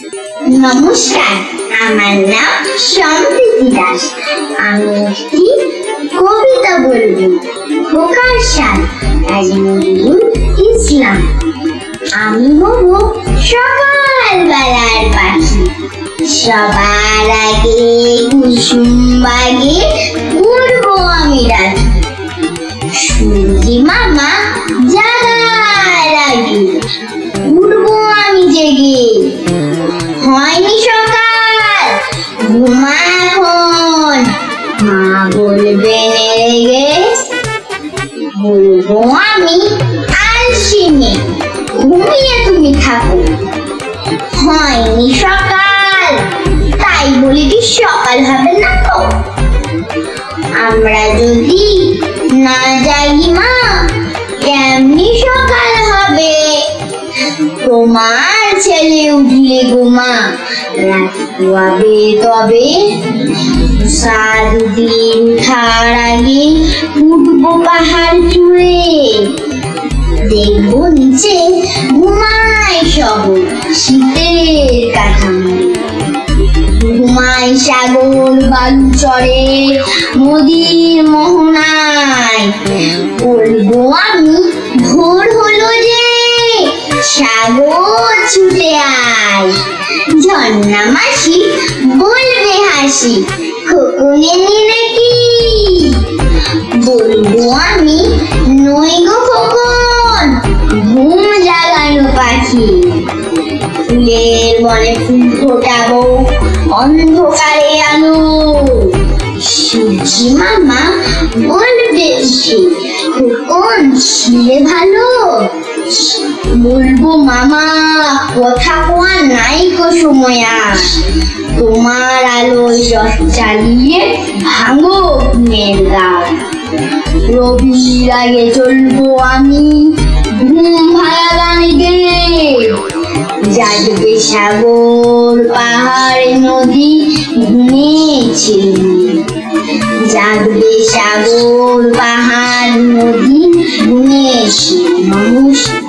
নমস্কার, আমার নাম সম্প্রীতি দাস। আমি একটি কবিতা বলবো। খোকার সাল আজ নজরুল ইসলাম। আমি হব সকালবেলার পাখি, সবার আগে কুসুম বাগে উড়বো আমি রাখি। সূর্যি মামা জাগার আগে উড়বো আমি জেগে। হয়নি সকাল, ঘুমা এখন, মা বলবে রেগে। বলবো আমি আলসি মেয়ে, ঘুমিয়ে তুমি থাকো। হয়নি সকাল, তাই বলি কি সকাল হবে না তো? আমরা যদি না জাগি মা, কেমনি সকাল হবে? তোমার ছেলে উঠলে গোমা রাত পোয়াবে তবে। সারাদিন উঠার আগে উঠবো পাহাড় চূড়ে। দেখবো নিচে ঘুমায় শহর শীতের কাঠামো। ঘুমায় সাগর বালু চড়ে নদীর মোহনায়। বলবো আমি ভোর হলো যে, সাগর ছুটে আয়। ঝর্ণা মাসি বলবে হাসি, খোকনেনি নাকি? বলবো আমি নই গো খোকন, ঘুম জাগানো পাখি। ফুলের বনে ফুল ফোটাবো অন্ধকারে আলো। সূর্যি মামা বলবে উঠে, খোকন ছিলে ভালো। বলবো মামা কথা কোয়া নাই গো সময় আজ। তোমার আলোয় চালিয়ে ভাঙো ঘুমের গাছ। রবির আগে চলবো আমি ঘুম ভাঙা গান গেয়ে। জাগবে সাগর পাহাড় নদী ঘুমিয়েছে। জাগবে সাগর পাহাড় নদী ঘুমিয়েছে। নমস্কার।